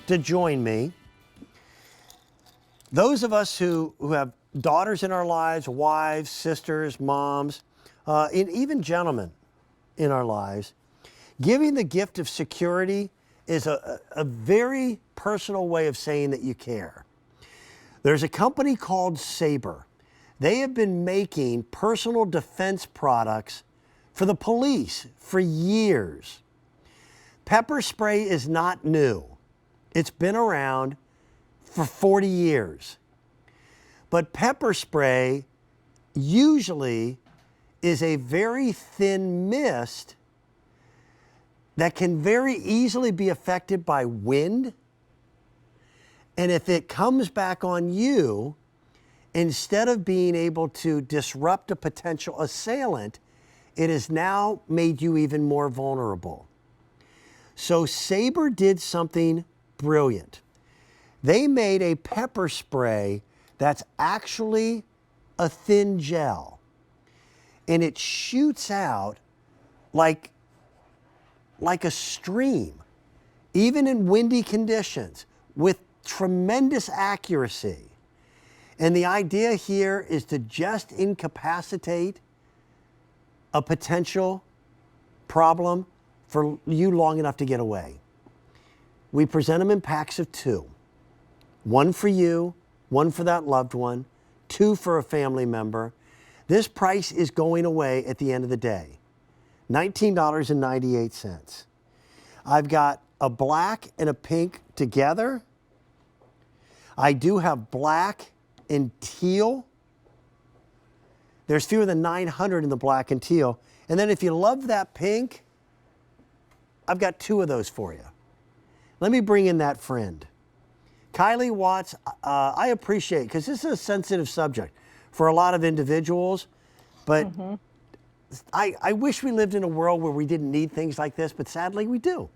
to join me. Those of us who have daughters in our lives, wives, sisters, moms, and even gentlemen in our lives, giving the gift of security is a very personal way of saying that you care. There's a company called Sabre. They have been making personal defense products for the police for years. Pepper spray is not new. It's been around for 40 years. But pepper spray usually is a very thin mist that can very easily be affected by wind. And if it comes back on you, instead of being able to disrupt a potential assailant, it has now made you even more vulnerable. So Sabre did something brilliant. They made a pepper spray that's actually a thin gel, and it shoots out like a stream, even in windy conditions, with tremendous accuracy. And the idea here is to just incapacitate a potential problem for you long enough to get away. We present them in packs of 2. 1 for you, 1 for that loved one, 2 for a family member. This price is going away at the end of the day. $19.98. I've got a black and a pink together. I do have black and teal. There's fewer than 900 in the black and teal. And then if you love that pink, I've got 2 of those for you. Let me bring in that friend. Kylie Watts, I appreciate, because this is a sensitive subject for a lot of individuals, but I wish we lived in a world where we didn't need things like this, but sadly we do.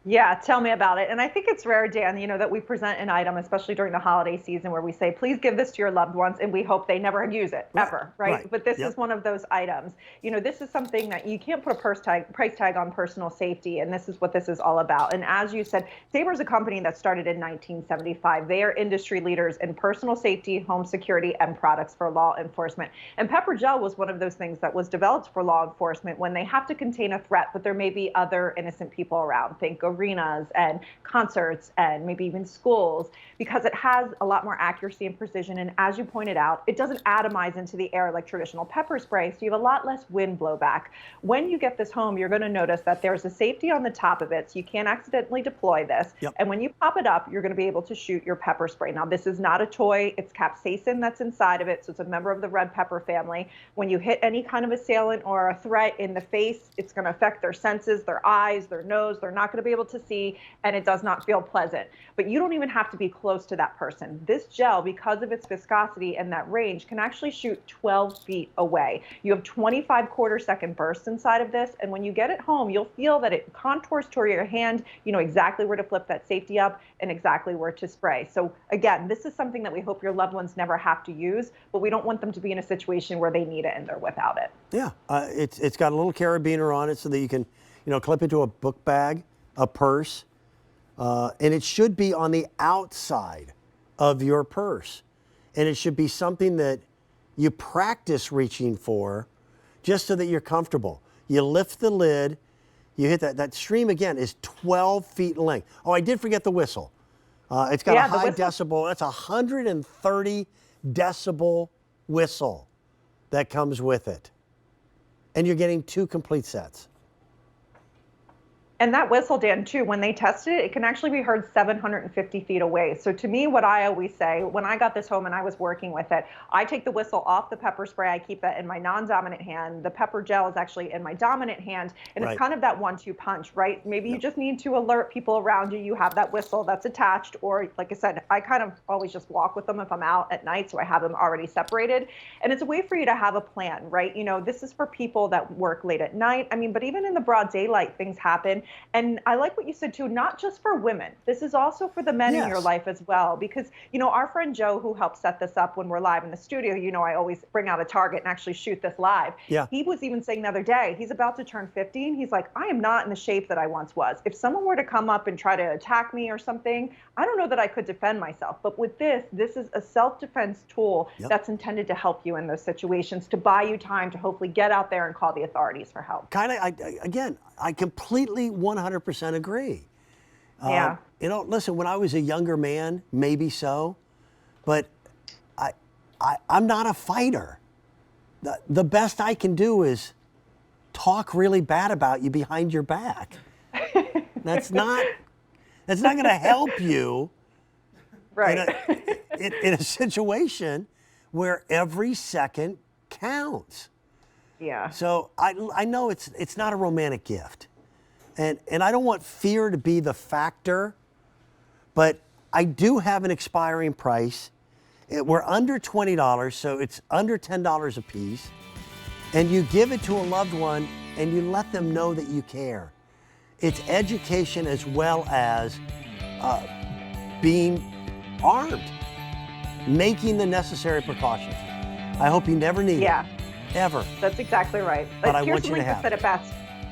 Yeah, tell me about it. And I think it's rare, Dan, that we present an item, especially during the holiday season, where we say, please give this to your loved ones, and we hope they never use it, ever, right? But this is one of those items. This is something that you can't put a price tag on personal safety, and this is what this is all about. And as you said, Sabre is a company that started in 1975. They are industry leaders in personal safety, home security, and products for law enforcement. And pepper gel was one of those things that was developed for law enforcement when they have to contain a threat, but there may be other innocent people around. Think arenas and concerts and maybe even schools, because it has a lot more accuracy and precision. And as you pointed out, it doesn't atomize into the air like traditional pepper spray, so you have a lot less wind blowback. When you get this home, you're going to notice that there's a safety on the top of it, so you can't accidentally deploy this. And when you pop it up, you're going to be able to shoot your pepper spray. Now, this is not a toy. It's capsaicin that's inside of it, so it's a member of the red pepper family. When you hit any kind of assailant or a threat in the face, it's going to affect their senses, their eyes, their nose. They're not going to be able to see, and it does not feel pleasant. But you don't even have to be close to that person. This gel, because of its viscosity and that range, can actually shoot 12 feet away. You have 25 quarter-second bursts inside of this, and when you get it home, you'll feel that it contours toward your hand. You know exactly where to flip that safety up and exactly where to spray. So again, this is something that we hope your loved ones never have to use, but we don't want them to be in a situation where they need it and they're without it. Yeah, it's got a little carabiner on it so that you can, clip into a book bag, a purse, and it should be on the outside of your purse. And it should be something that you practice reaching for just so that you're comfortable. You lift the lid, you hit that stream again is 12 feet in length. Oh, I did forget the whistle. It's got a high decibel, that's a 130 decibel whistle that comes with it. And you're getting 2 complete sets. And that whistle, Dan, too, when they tested it, it can actually be heard 750 feet away. So to me, what I always say, when I got this home and I was working with it, I take the whistle off the pepper spray. I keep that in my non-dominant hand. The pepper gel is actually in my dominant hand. And it's kind of that 1-2 punch, right? Maybe you just need to alert people around you. You have that whistle that's attached. Or like I said, I kind of always just walk with them if I'm out at night. So I have them already separated. And it's a way for you to have a plan, right? This is for people that work late at night. I mean, but even in the broad daylight, things happen. And I like what you said too, not just for women. This is also for the men in your life as well, because, you know, our friend Joe, who helped set this up when we're live in the studio, you know, I always bring out a target and actually shoot this live. Yeah. He was even saying the other day, he's about to turn 50, and he's like, I am not in the shape that I once was. If someone were to come up and try to attack me or something, I don't know that I could defend myself. But with this is a self-defense tool that's intended to help you in those situations, to buy you time to hopefully get out there and call the authorities for help. Again, I completely 100% agree. Yeah. You know, listen, when I was a younger man, maybe so, but I'm not a fighter. The best I can do is talk really bad about you behind your back. That's not going to help you, right, in a situation where every second counts. Yeah. So I know it's not a romantic gift, and I don't want fear to be the factor, but I do have an expiring price. We're under $20, so it's under $10 a piece, and you give it to a loved one and you let them know that you care. It's education as well as being armed, making the necessary precautions. I hope you never need it. Ever. That's exactly right. But I want you to have said it best.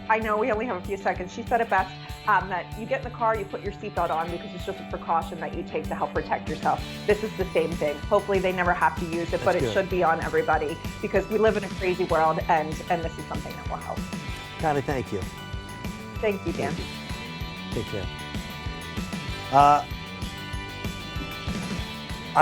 I know we only have a few seconds. She said it best, that you get in the car, you put your seatbelt on because it's just a precaution that you take to help protect yourself. This is the same thing. Hopefully they never have to use it, but it should be on everybody because we live in a crazy world, and this is something that will help. Connie, thank you. Thank you, Dan. Take care.